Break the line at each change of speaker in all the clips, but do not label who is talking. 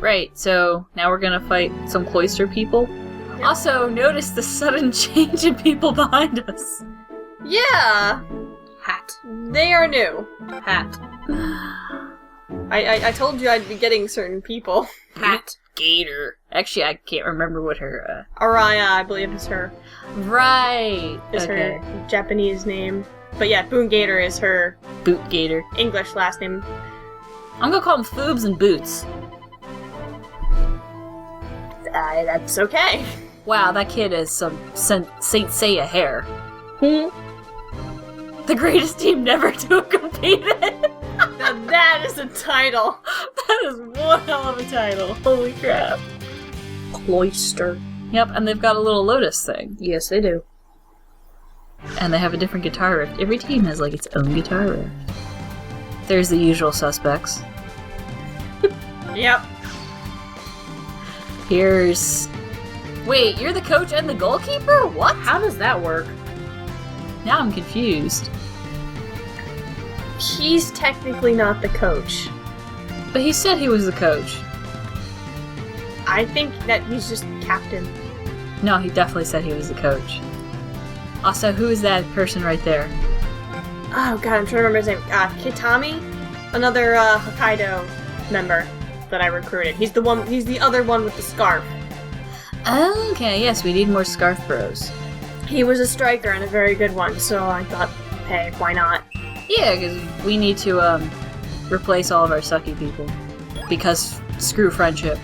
Right, so now we're gonna fight some cloister people. Yep. Also, notice the sudden change in people behind us.
Yeah!
Hat.
They are new.
Hat.
I told you I'd be getting certain people.
Hat.
Gator. Actually, I can't remember what her,
Araya, I believe is her.
Right!
Is her Japanese name. But yeah, Boon Gator is her...
Boot Gator.
English last name.
I'm gonna call them Foobs and Boots.
That's okay.
Wow, that kid is some Saint Seiya hair.
Hmm?
The greatest team never to have competed!
Now that is a title!
That is one hell of a title. Holy crap.
Cloister.
Yep, and they've got a little lotus thing.
Yes, they do.
And they have a different guitar riff. Every team has, like, its own guitar riff. There's the usual suspects.
Yep.
Here's... Wait, you're the coach and the goalkeeper? What?
How does that work?
Now I'm confused.
He's technically not the coach.
But he said he was the coach.
I think that he's just captain.
No, he definitely said he was the coach. Also, who is that person right there?
Oh god, I'm trying to remember his name. Kitami? Another Hokkaido member that I recruited. He's the other one with the scarf.
Okay, yes, we need more scarf bros.
He was a striker and a very good one, so I thought, hey, why not?
Yeah, because we need to, replace all of our sucky people. Because screw friendship.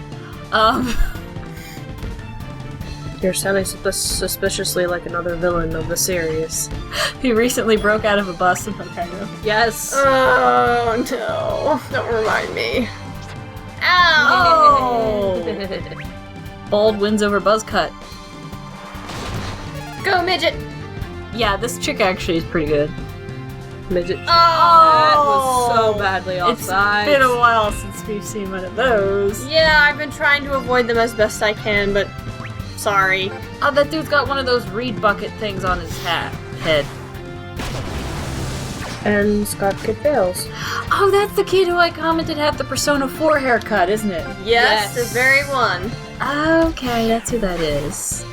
You're sounding suspiciously like another villain of the series.
He recently broke out of a bus in Hokkaido.
Yes!
Oh, no. Don't remind me. Ow!
Oh! Bald wins over Buzzcut.
Go, midget!
Yeah, this chick actually is pretty good.
Midget.
Oh!
That was so badly offside.
It's been a while since we've seen one of those.
Yeah, I've been trying to avoid them as best I can, but sorry.
Oh, that dude's got one of those reed bucket things on his head.
And Scott Kid fails.
Oh, that's the kid who I commented had the Persona 4 haircut, isn't it?
Yes, the very one.
Okay, that's who that is.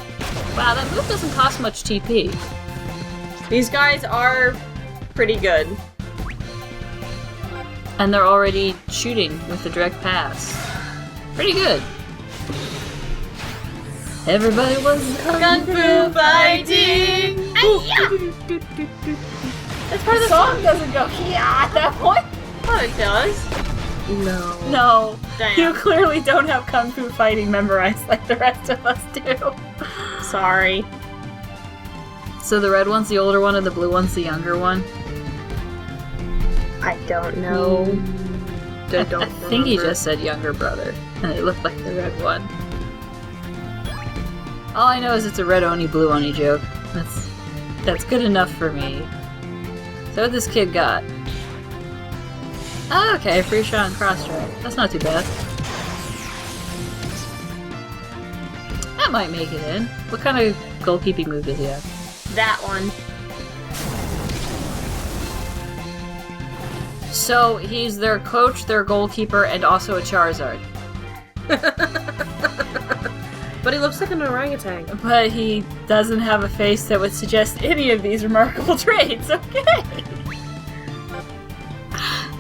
Wow, that move doesn't cost much TP.
These guys are pretty good.
And they're already shooting with the direct pass. Pretty good. Everybody was
Kung Fu fighting!
That's part of the song doesn't go yeah at that point.
Oh, it does.
No.
No.
Damn.
You clearly don't have Kung Fu fighting memorized like the rest of us do.
Sorry.
So the red one's the older one and the blue one's the younger one?
I don't know.
I think he just said younger brother, and it looked like the red one. All I know is it's a red Oni, blue Oni joke. That's good enough for me. So what this kid got? Oh, okay, free shot and cross track. That's not too bad. That might make it in. What kind of goalkeeping move does he have?
That one.
So he's their coach, their goalkeeper, and also a Charizard.
But he looks like an orangutan.
But he doesn't have a face that would suggest any of these remarkable traits, okay?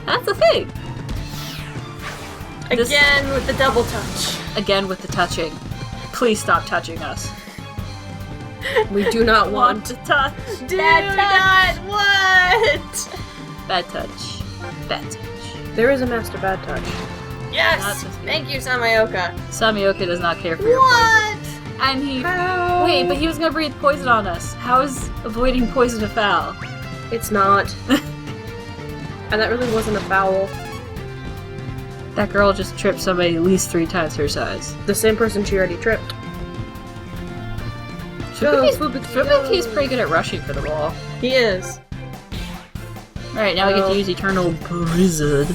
That's a thing.
Again with the double touch.
Again with the touching. Please stop touching us.
We do not want
to touch.
Do not what?
Bad touch. Bad touch.
There is a master bad touch.
Yes! Thank you, Samayoka.
Samioka does not care for your
What?
poison. And he...
Ow.
Wait, but he was gonna breathe poison on us. How is avoiding poison a foul?
It's not. And that really wasn't a foul.
That girl just tripped somebody at least 3 times her size.
The same person she already tripped.
Fubuki's pretty good at rushing for the ball.
He is.
Alright, now we get to use Eternal Blizzard.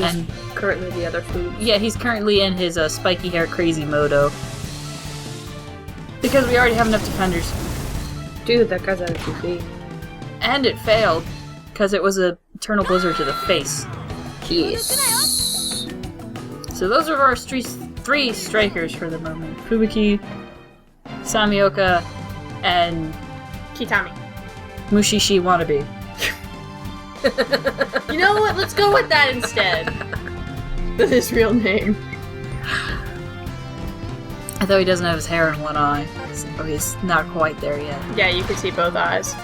And
currently the other food.
yeah, he's currently in his spiky hair crazy modo. Because we already have enough defenders.
Dude, that guy's out of TP.
And it failed. Because it was a Eternal Blizzard to the face.
Yes.
So those are our three strikers for the moment. Fubuki, Samioka, and
Kitami.
Mushishi Wannabe.
You know what? Let's go with that instead. That's his real name.
I thought he doesn't have his hair in one eye. So he's not quite there yet.
Yeah, you can see both eyes.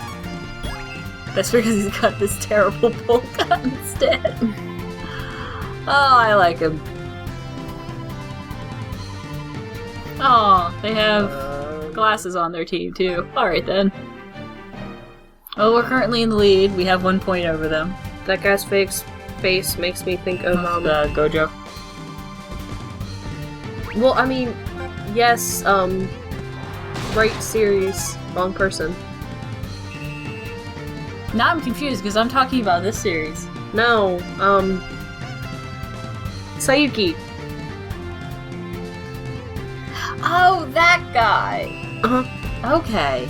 That's because he's got this terrible bowl cut instead. Oh, I like him. Oh, they have glasses on their team too. Alright then. Well, we're currently in the lead. We have 1 point over them.
That guy's face makes me think of
Gojo.
Well, I mean, yes, right series, wrong person.
Now I'm confused because I'm talking about this series.
No, Sayuki.
Oh, that guy!
Uh-huh.
Okay.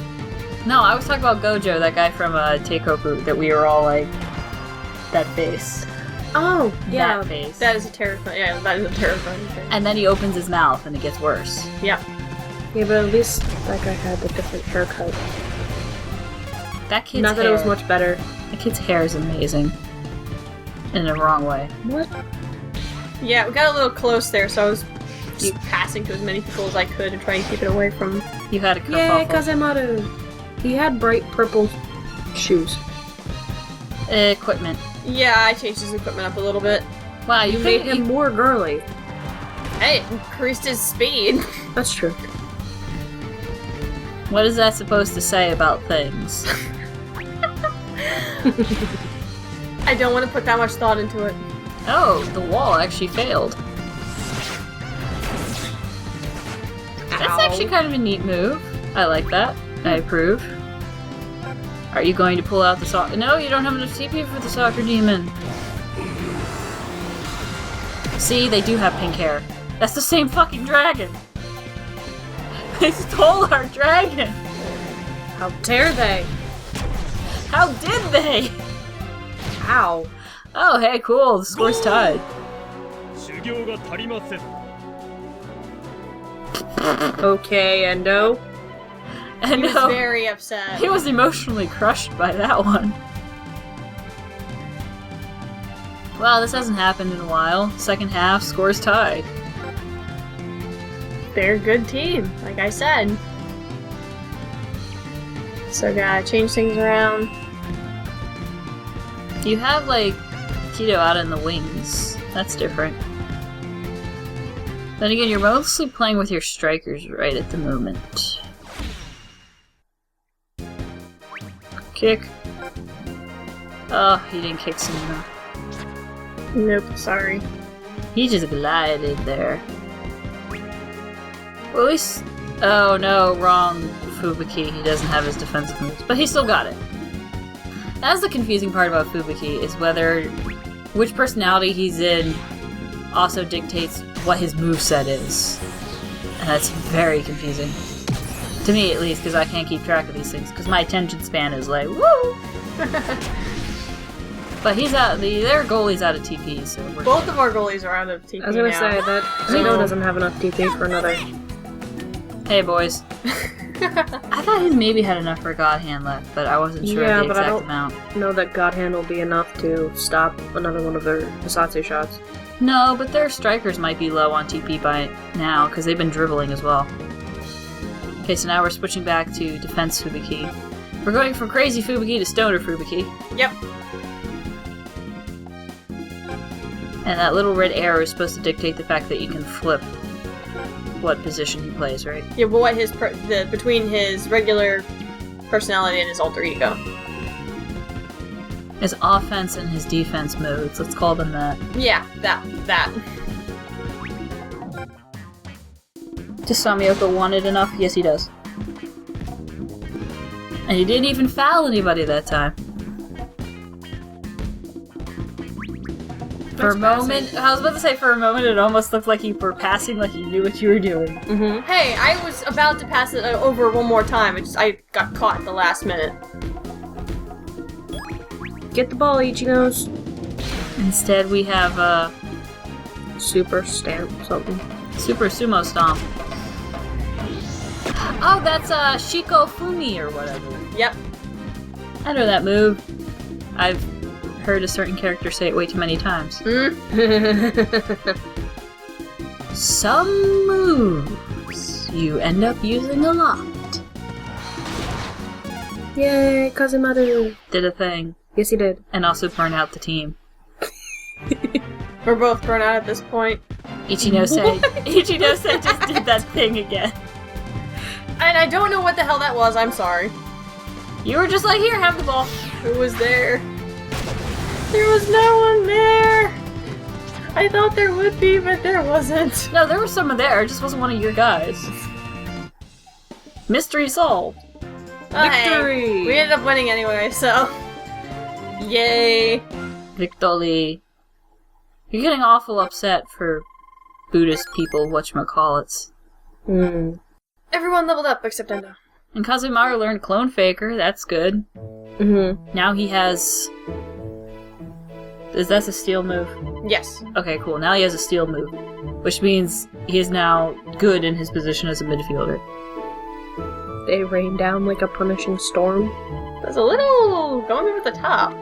No, I was talking about Gojo, that guy from Teikoku, that we were all like, that face.
Oh, yeah.
That face.
That is a terrifying. Yeah, that is a terrifying thing.
And then he opens his mouth and it gets worse.
Yeah.
Yeah, but at least that guy had a different haircut.
That kid's
Not that
hair,
it was much better.
That kid's hair is amazing. In a wrong way.
What?
Yeah, we got a little close there, so I was just passing to as many people as I could and trying to keep it away from.
You had a
Yay,
kerfuffle.
Kazemaru! He had bright purple shoes.
Equipment.
Yeah, I changed his equipment up a little bit.
Wow,
You made him more girly.
Hey, it increased his speed.
That's true.
What is that supposed to say about things?
I don't want to put that much thought into it.
Oh, the wall actually failed. That's actually kind of a neat move. I like that. I approve. Are you going to pull out the soccer? No, you don't have enough CP for the soccer demon. See, they do have pink hair. That's the same fucking dragon. They stole our dragon.
How dare they?
How did they?
How?
Oh, hey, cool. The score's tied.
Okay, Endo.
And
He was very upset.
he was emotionally crushed by that one. Wow, this hasn't happened in a while. Second half, scores tied.
They're a good team, like I said. So gotta change things around.
You have, like, Tito out in the wings. That's different. Then again, you're mostly playing with your strikers right at the moment. Kick. Oh, he didn't kick soon enough.
Nope, sorry.
He just glided there. Well, at least... Oh no, wrong Fubuki. He doesn't have his defensive moves, but he still got it. That's the confusing part about Fubuki, is whether which personality he's in also dictates what his moveset is. And that's very confusing. To me, at least, because I can't keep track of these things, because my attention span is like, woo! But he's out, their goalie's out of TP, so we're
Both
good.
of our goalies are out of TP
I was gonna
now.
say that Zeno doesn't have enough TP for another.
Hey, boys. I thought he maybe had enough for God Hand left, but I wasn't sure
Yeah,
of the
but I
exact
don't-
amount.
Know that God Hand will be enough to stop another one of their Hisatsu shots.
No, but their strikers might be low on TP by now, because they've been dribbling as well. Okay, so now we're switching back to Defense Fubuki. We're going from Crazy Fubuki to Stoner Fubuki.
Yep.
And that little red arrow is supposed to dictate the fact that you can flip what position he plays, right?
Yeah, but what his between his regular personality and his alter ego.
His offense and his defense modes, let's call them that.
Yeah, that.
Does Samioka want it enough? Yes, he does. And he didn't even foul anybody that time. For a moment, I was about to say for a moment, it almost looked like you were passing like you knew what you were doing.
Mm-hmm.
Hey, I was about to pass it over one more time. I got caught at the last minute.
Get the ball, Ichinos.
Instead, we have
Super stamp something.
Super Sumo Stomp. Oh, that's Shiko Fumi or whatever.
Yep.
I know that move. I've heard a certain character say it way too many times. Some moves you end up using a lot.
Yay, Kazemaru.
Did a thing.
Yes, he did.
And also burn out the team.
We're both burnt out at this point.
Ichinose just did that thing again.
And I don't know what the hell that was, I'm sorry.
You were just like, here, have the ball.
Who was there? There was no one there! I thought there would be, but there wasn't.
No, there was someone there, it just wasn't one of your guys. Mystery solved.
Oh,
Victory!
Hey, we ended up winning anyway, so... Yay!
Victory. You're getting awful upset for Buddhist people, whatchamacallits.
Everyone leveled up except Endo.
And Kazemaru learned Clone Faker, that's good. Now he has... Is that a steel move?
Yes.
Okay, cool. Now he has a steel move. Which means he is now good in his position as a midfielder.
They rain down like a punishing storm.
That's a little going over the top.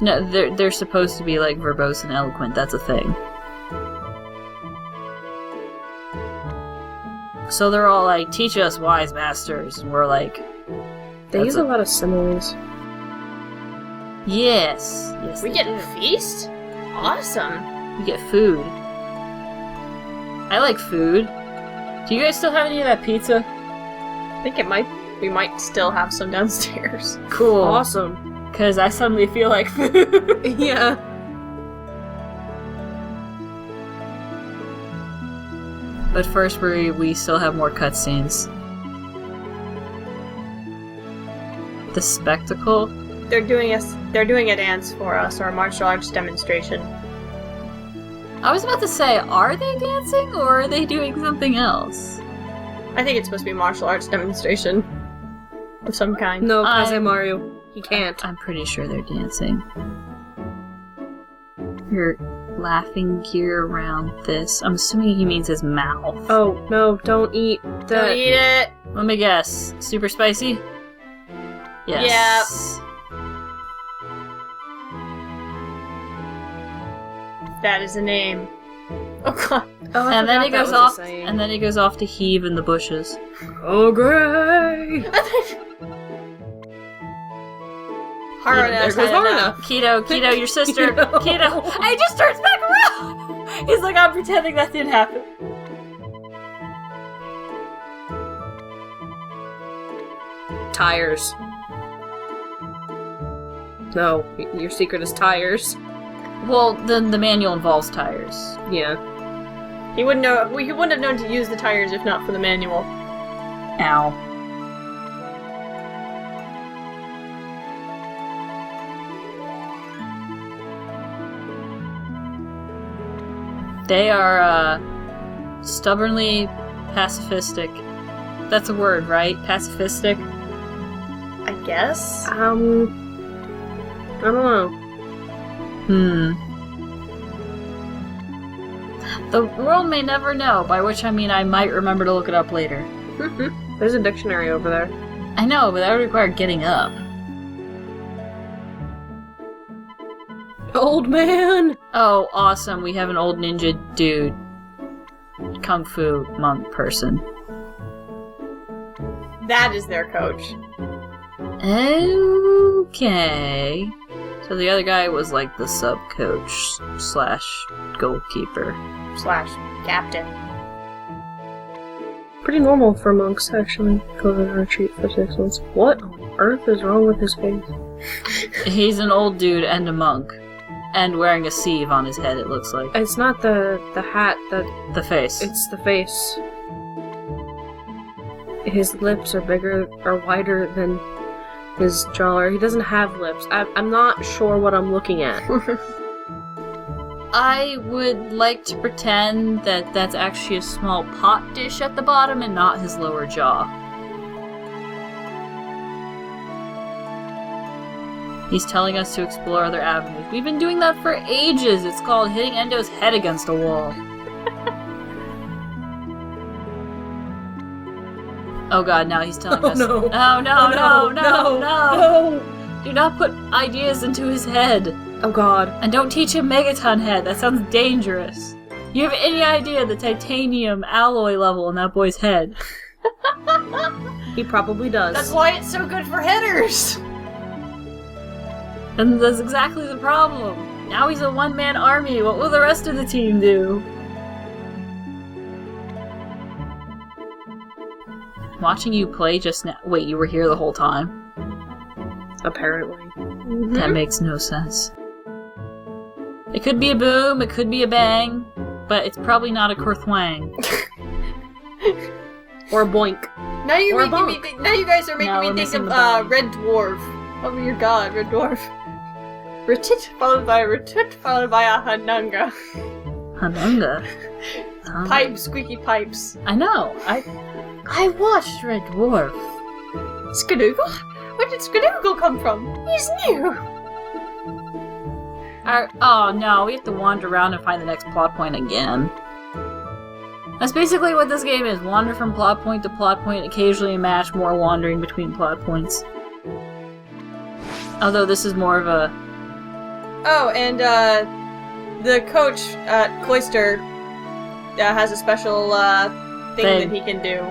No, they're supposed to be like verbose and eloquent, that's a thing. So they're all like, teach us, wise masters. And we're like...
They use a lot of similes.
Yes. Yes,
We
they
get
do.
feast? Awesome.
We get food. I like food. Do you guys still have any of that pizza?
I think we might still have some downstairs.
Cool.
Awesome.
Because I suddenly feel like food.
Yeah.
But first, we still have more cutscenes. The spectacle?
They're doing a dance for us, or a martial arts demonstration.
I was about to say, are they dancing or are they doing something else?
I think it's supposed to be a martial arts demonstration of some kind.
No,
I'm-
Kazemaru. He can't.
I'm pretty sure they're dancing. You're laughing gear around this. I'm assuming he means his mouth.
Oh, no, don't eat that.
Don't eat it!
Let me guess. Super spicy? Yes.
That is a name. Oh god.
Oh, I
And then
forgot
he
that
goes
was a
off.
saying.
And then he goes off to heave in the bushes.
Oh, great!
Haruno
there
knows
goes
how to
Haruno.
know.
Keto, your sister. Keto. And he just turns back around. He's like, I'm pretending that didn't happen.
Tires. No, your secret is tires.
Well, then the manual involves tires.
Yeah.
He wouldn't know. He wouldn't have known to use the tires if not for the manual.
Ow. They are, stubbornly pacifistic. That's a word, right? Pacifistic?
I guess.
I don't know.
The world may never know, by which I mean I might remember to look it up later.
There's a dictionary over there.
I know, but that would require getting up.
Old man!
Oh, awesome, we have an old ninja dude. Kung Fu monk person.
That is their coach.
Okay. So the other guy was like the sub-coach / goalkeeper.
/ captain.
Pretty normal for monks, actually. Go to a retreat for 6 months. What on earth is wrong with his face?
He's an old dude and a monk. And wearing a sieve on his head, it looks like.
It's not the hat that...
The face.
It's the face. His lips are bigger or wider than his jaw. Or he doesn't have lips. I'm not sure what I'm looking at.
I would like to pretend that that's actually a small pot dish at the bottom and not his lower jaw. He's telling us to explore other avenues. We've been doing that for ages. It's called hitting Endo's head against a wall. Oh god, now he's telling us.
No.
Oh no. Do not put ideas into his head.
Oh god.
And don't teach him Megaton head. That sounds dangerous. You have any idea the titanium alloy level in that boy's head?
He probably does.
That's why it's so good for hitters!
And that's exactly the problem. Now he's a one-man army. What will the rest of the team do? Watching you play just now. Wait, you were here the whole time?
Apparently.
That makes no sense. It could be a boom, it could be a bang, but it's probably not a kerthwang.
Or a boink.
Now you
Or a
now you guys are making
No,
me
we're
think
missing
of
the bone.
Red Dwarf. Oh your god, Red Dwarf. Retit followed by a Hanunga.
Hanunga? Huh?
Pipe, squeaky pipes.
I know. I watched Red Dwarf.
Skadoogle? Where did Skadoogle come from? He's new.
Oh no, we have to wander around and find the next plot point again. That's basically what this game is. Wander from plot point to plot point, occasionally a match, more wandering between plot points. Although this is more of a...
Oh, and the coach at Cloister has a special thing that he can do.